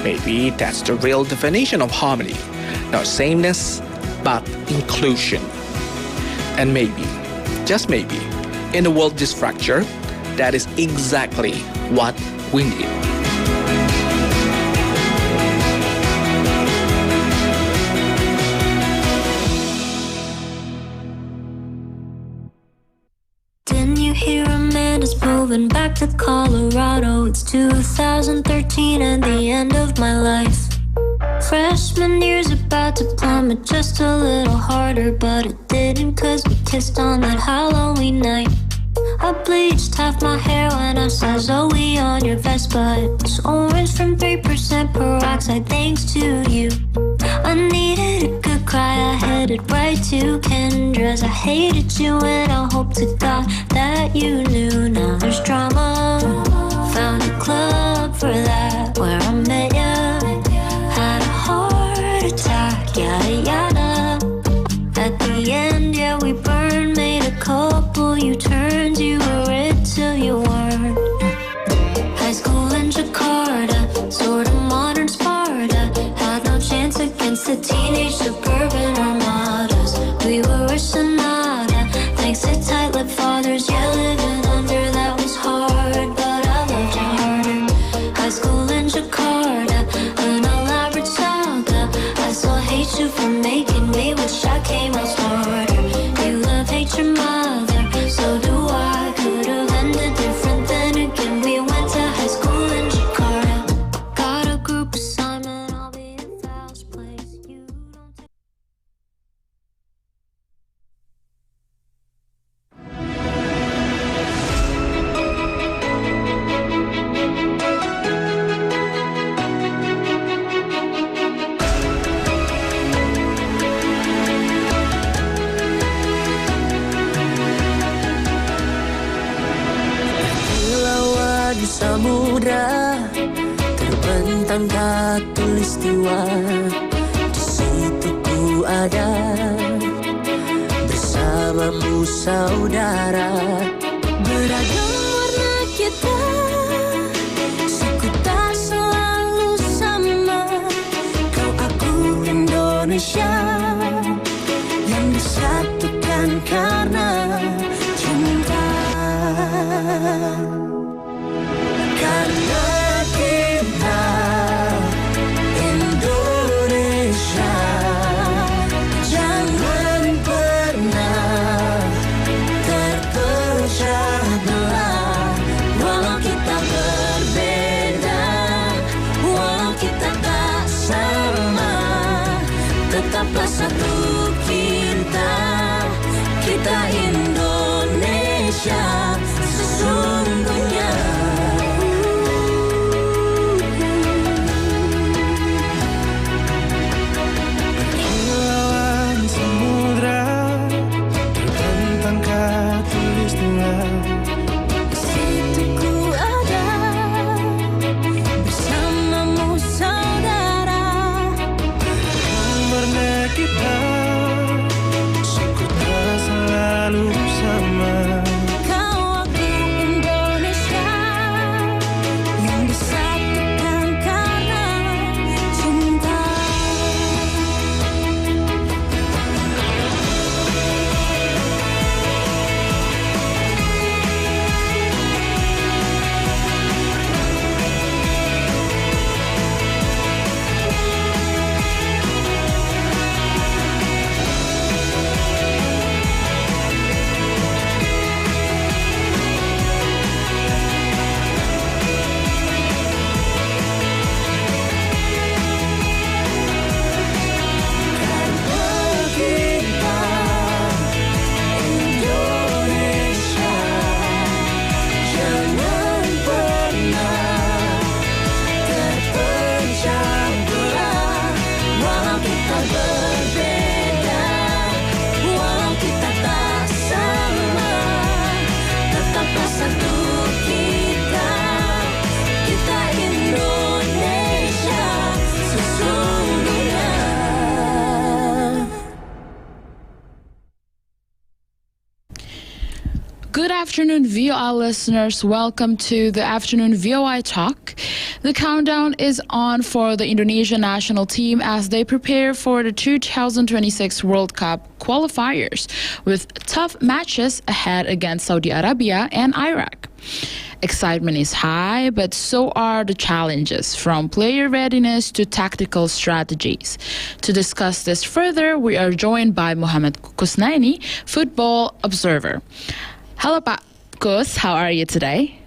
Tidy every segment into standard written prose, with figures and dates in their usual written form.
Maybe that's the real definition of harmony. Not sameness, but inclusion. And maybe, just maybe, in a world this fractured, that is exactly what we need. Didn't you hear Amanda's moving back to Colorado? It's 2013 and the end of my life. Freshman year's about to plummet just a little harder, but it didn't, cause we kissed on that Halloween night. I bleached half my hair when I saw Zoe on your vest, but it was orange from 3% peroxide thanks to you. I needed a good cry, I headed right to Kendra's. I hated you and I hope to God that you knew. Now there's drama, found a club for that, where I met ya. Had a heart attack, yada yada. At the end, yeah, we burned, made a couple U-turns. You were it till you weren't. High school in Jakarta, sort of modern Sparta. Had no chance against the teenage suburban armadas. We were a sonata, thanks to tight-lipped fathers. Yeah, living under that was hard, but I loved you harder. High school in Jakarta, an elaborate saga. I still hate you for making me wish I came out smarter. You love, hate your mother, so do I. Could've ended different, then again we went to high school in Jakarta. Got a group assignment, I'll be in Val's place. You don't take Di samudra terbentang khatulistiwa. Di situ ku ada bersamamu saudara. Beragam warna kita, suku tak selalu sama. Kau aku Indonesia yang disatukan karena cinta. Karena kita Indonesia, jangan pernah terpecah belah. Walau kita berbeda, walau kita tak sama, tetap afternoon, VOA listeners. Welcome to the afternoon VOA Talk. The countdown is on for the Indonesian national team as they prepare for the 2026 World Cup qualifiers with tough matches ahead against Saudi Arabia and Iraq. Excitement is high, but so are the challenges, from player readiness to tactical strategies. To discuss this further, we are joined by Muhammad Kusnaini, football observer. Hello, Pak Kus. How are you today?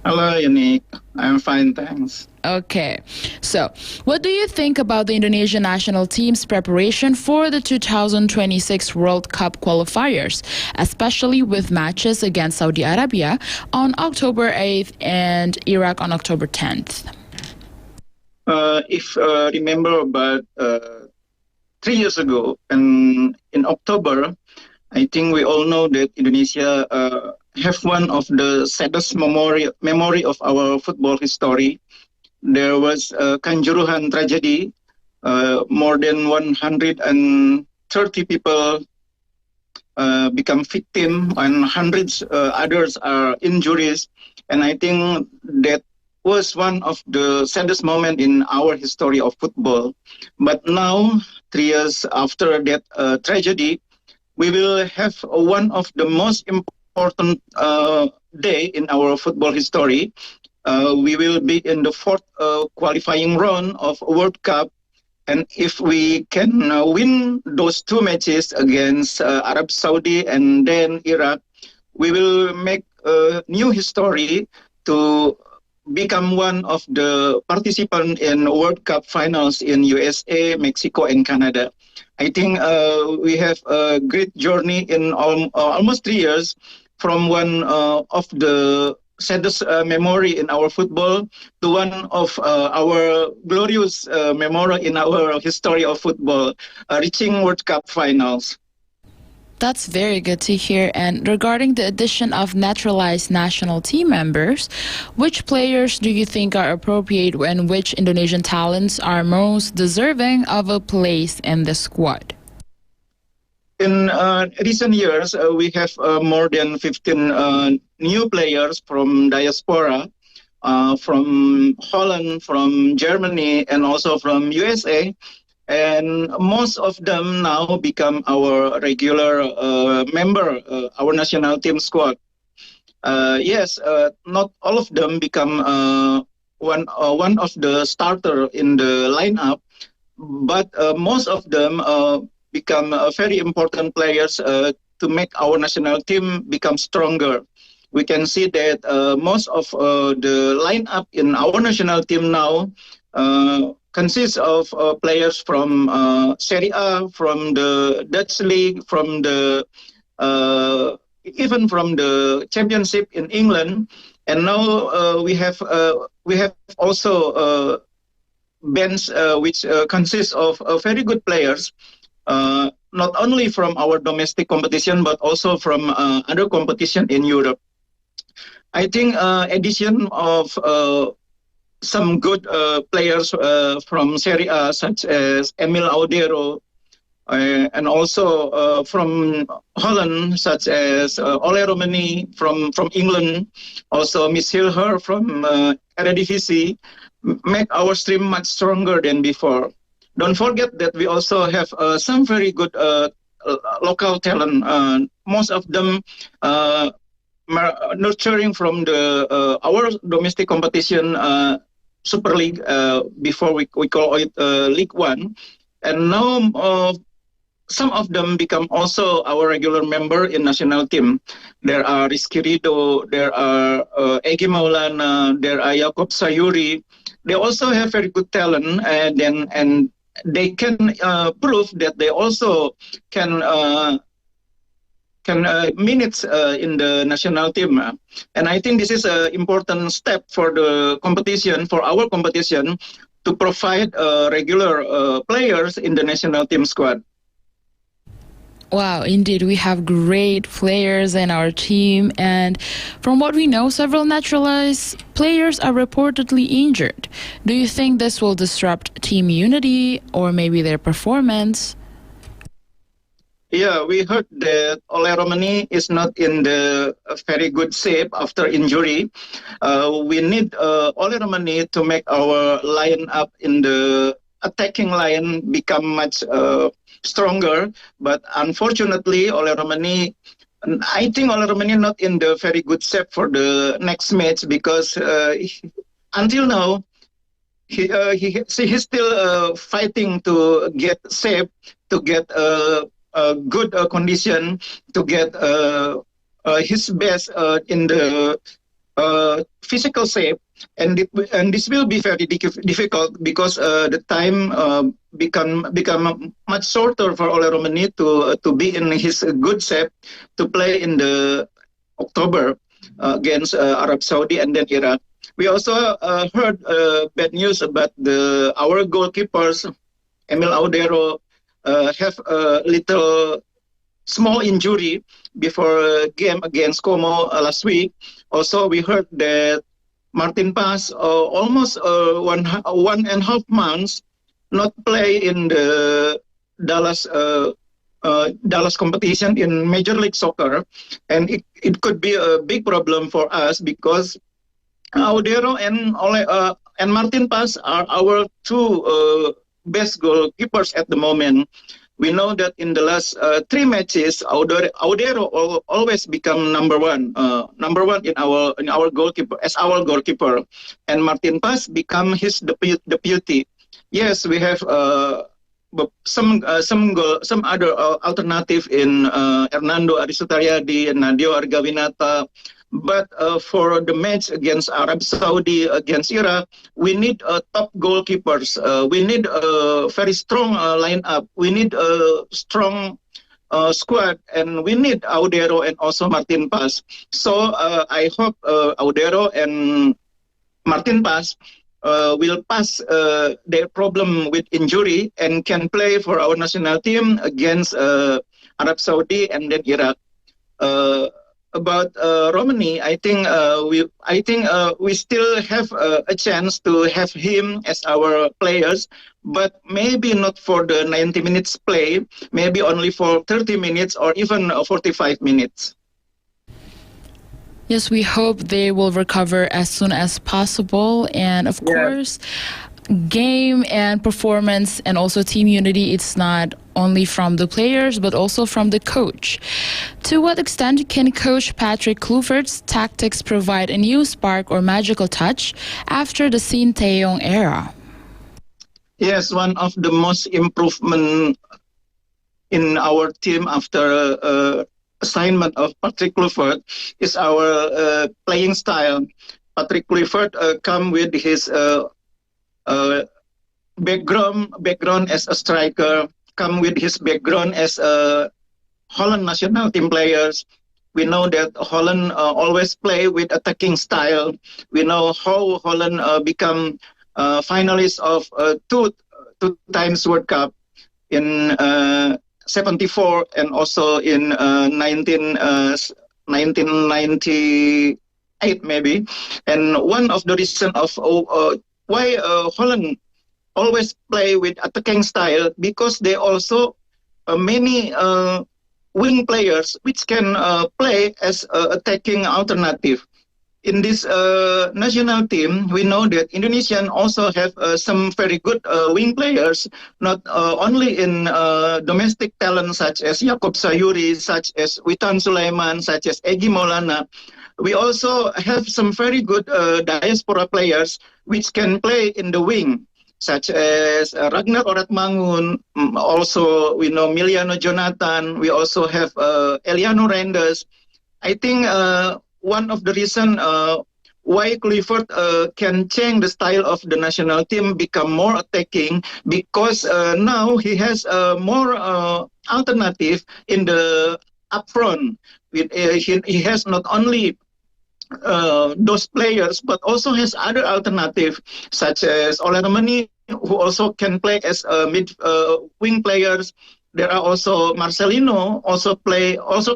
Hello, Yannick. I'm fine, thanks. Okay. So, what do you think about the Indonesian national team's preparation for the 2026 World Cup qualifiers, especially with matches against Saudi Arabia on October 8th and Iraq on October 10th? If remember about 3 years ago, and in October, I think we all know that Indonesia have one of the saddest memory of our football history. There was a Kanjuruhan tragedy. More than 130 people become victim, and hundreds others are injuries. And I think that was one of the saddest moment in our history of football. But now, 3 years after that tragedy, we will have one of the most important day in our football history. We will be in the fourth qualifying round of World Cup, and if we can win those two matches against Arab Saudi and then Iraq, we will make a new history to become one of the participants in World Cup finals in USA, Mexico, and Canada. I think we have a great journey in almost 3 years, from one of the saddest memory in our football to one of our glorious memory in our history of football, reaching World Cup finals. That's very good to hear. And regarding the addition of naturalized national team members, which players do you think are appropriate and which Indonesian talents are most deserving of a place in the squad? In recent years, we have more than 15 new players from diaspora, from Holland, from Germany, and also from USA. And most of them now become our regular member, our national team squad. Yes, not all of them become one of the starter in the lineup, but most of them become very important players to make our national team become stronger. We can see that most of the lineup in our national team now consists of players from Serie A, from the Dutch league, from the even from the Championship in England, and now we have also bench which consists of very good players, not only from our domestic competition but also from other competition in Europe. I think addition of some good players from Serie A, such as Emil Audero, and also from Holland, such as Ole Romani from England, also Miss Hilher from Eredivisie, make our stream much stronger than before. Don't forget that we also have some very good local talent. Most of them nurturing from the our domestic competition, Super League, before we call it League One, and now some of them become also our regular member in national team. There are Rizky Rido, there are Egi Maulana, there are Jakob Sayuri. They also have very good talent, and they can prove that they also can minutes in the national team. And I think this is an important step for the competition, for our competition, to provide regular players in the national team squad. Wow, indeed, we have great players in our team, and from what we know, several naturalized players are reportedly injured. Do you think this will disrupt team unity or maybe their performance? Yeah, we heard that Ole Romani is not in the very good shape after injury. We need Ole Romani to make our line up in the attacking line become much stronger. But unfortunately, Ole Romani, I think Ole Romani not in the very good shape for the next match because until now he's still fighting to get safe, to get a good condition, to get his best in the physical shape, and this will be very difficult because the time become much shorter for Ole Romani to be in his good shape to play in the October against Arab Saudi and then Iraq. We also heard bad news about our goalkeepers. Emil Audero have a little small injury before a game against Como last week. Also, we heard that Martin Paz almost 1.5 months not play in the Dallas Dallas competition in Major League Soccer, and it could be a big problem for us because Audero and Martin Paz are our two best goalkeepers at the moment. We know that in the last three matches, Audero always become number one in our goalkeeper as our goalkeeper, and Martin Paz become his deputy. Yes, we have some other alternative in Hernando Arisutariadi and Nadio Argawinata. But for the match against Arab Saudi, against Iraq, we need top goalkeepers. We need a very strong lineup. We need a strong squad, and we need Audero and also Martin Paz. So I hope Audero and Martin Paz will pass their problem with injury and can play for our national team against Arab Saudi and then Iraq. About Romani, I think we still have a chance to have him as our players, but maybe not for the 90 minutes play. Maybe only for 30 minutes or even 45 minutes. Yes, we hope they will recover as soon as possible. And of course, game and performance and also team unity, it's not only from the players but also from the coach. To what extent can Coach Patrick Kluivert's tactics provide a new spark or magical touch after the Shin Tae-yong era? Yes, one of the most improvement in our team after assignment of Patrick Kluivert is our playing style. Patrick Kluivert come with his background as a striker, come with his background as a Holland national team players. We know that Holland always play with attacking style. We know how Holland become finalists of two times World Cup in 74 and also in 1998 maybe. And one of the reason of why Holland always play with attacking style because they also many wing players which can play as attacking alternative. In this national team, we know that Indonesian also have some very good wing players, not only in domestic talent such as Yaakob Sayuri, such as Witan Sulaiman, such as Egy Maulana. We also have some very good diaspora players which can play in the wing, such as Ragnar Oratmangun. Also, we know Miliano Jonathan. We also have Eliano Reinders. I think one of the reason why Kluivert can change the style of the national team, become more attacking, because now he has more alternative in the upfront. He has not only those players, but also has other alternative, such as Ole Romani, who also can play as mid wing players. There are also Marcelino, also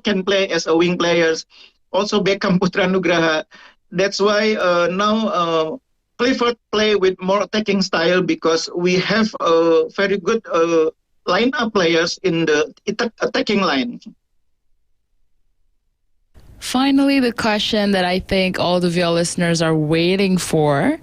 can play as a wing players. Also Beckham Putra Nugraha. That's why now Kluivert play with more attacking style because we have a very good line up players in the attacking line. Finally, the question that I think all the VO listeners are waiting for.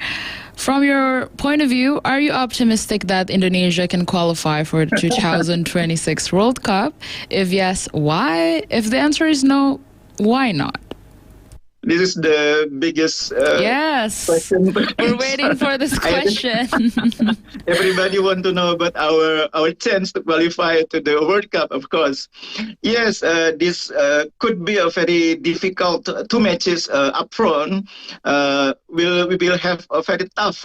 From your point of view, are you optimistic that Indonesia can qualify for the 2026 World Cup? If yes, why? If the answer is no, why not? This is the biggest Yes, question. we're waiting for this question. Everybody want to know about our chance to qualify to the World Cup, of course. Yes, this could be a very difficult two matches up front. We will have a very tough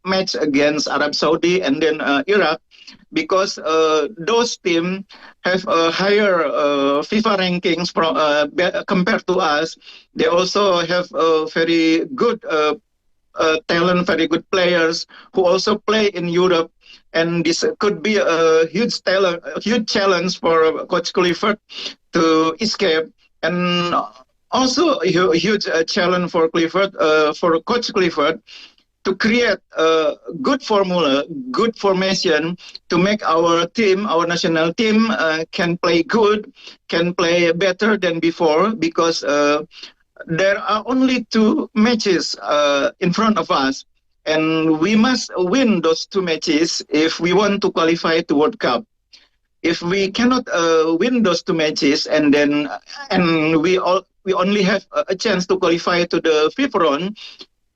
match against Arab Saudi and then Iraq, because those teams have a higher FIFA rankings compared to us. They also have a very good talent, very good players who also play in Europe. And this could be a huge challenge for Coach Clifford to escape. And also a huge challenge for Coach Clifford to create a good formula, good formation to make our team, our national team, can play good, can play better than before, because there are only two matches in front of us, and we must win those two matches if we want to qualify to World Cup. If we cannot win those two matches, and we only have a chance to qualify to the fifth round,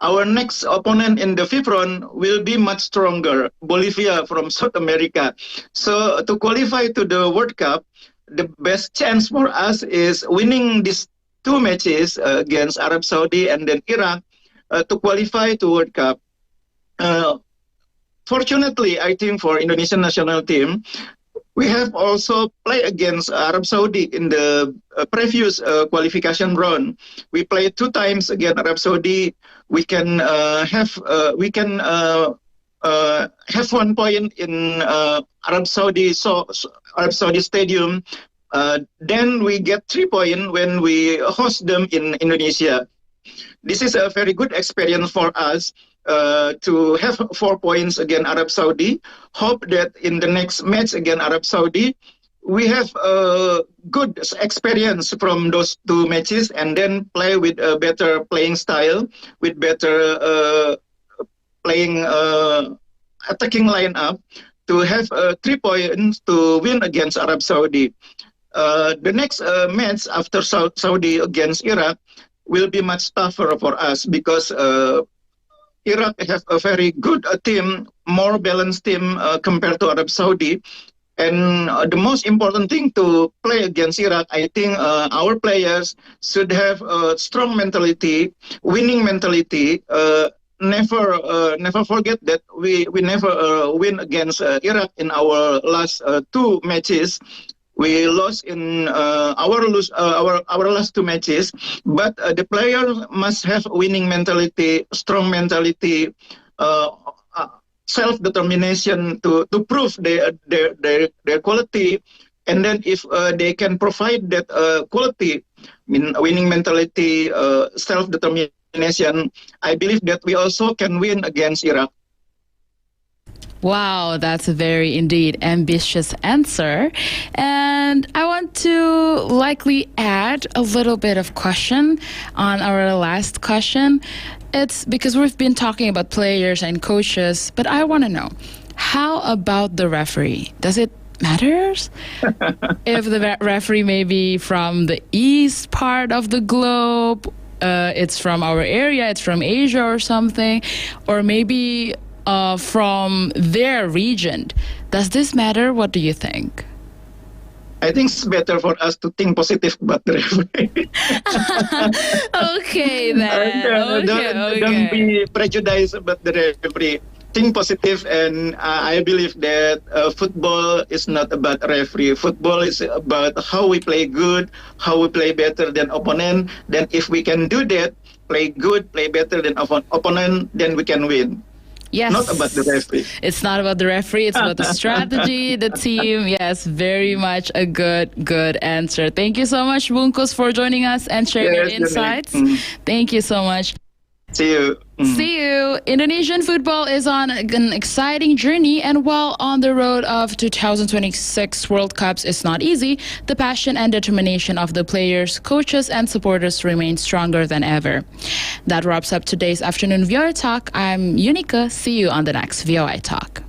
our next opponent in the fifth round will be much stronger, Bolivia from South America. So to qualify to the World Cup, the best chance for us is winning these two matches against Arab Saudi and then Iraq to qualify to World Cup. Fortunately, I think for Indonesian national team, we have also played against Arab Saudi in the previous qualification round. We played two times against Arab Saudi. We can have 1 point in Arab Saudi Stadium. Then we get 3 points when we host them in Indonesia. This is a very good experience for us to have 4 points against Arab Saudi. Hope that in the next match against Arab Saudi, we have a good experience from those two matches, and then play with a better playing style, with better playing attacking lineup to have 3 points to win against Arab Saudi. The next match after Saudi against Iraq will be much tougher for us, because Iraq have a very good team, more balanced team compared to Arab Saudi. And the most important thing to play against Iraq, I think our players should have a strong mentality, winning mentality. Never forget that we never win against Iraq in our last two matches. We lost in our last two matches, but the players must have winning mentality, strong mentality, self-determination to prove their quality. And then if they can provide that quality, winning mentality, self-determination, I believe that we also can win against Iraq. Wow, that's a very indeed ambitious answer. And I want to likely add a little bit of question on our last question. It's because we've been talking about players and coaches, but I want to know, how about the referee? Does it matters if the referee may be from the east part of the globe, it's from our area, it's from Asia or something, or maybe from their region? Does this matter? What do you think? I think it's better for us to think positive about the referee. Okay, then. Don't be prejudiced about the referee. Think positive, and I believe that football is not about referee. Football is about how we play good, how we play better than opponent. Then if we can do that, play good, play better than opponent, then we can win. Yes. Not about the referee. It's not about the referee. It's about the strategy, the team. Yes, very much a good answer. Thank you so much, Bungkus, for joining us and sharing your insights. Thank you so much. See you. See you. Indonesian football is on an exciting journey, and while on the road of 2026 World Cups is not easy, the passion and determination of the players, coaches, and supporters remain stronger than ever. That wraps up today's afternoon VOA Talk. I'm Unica. See you on the next VOA Talk.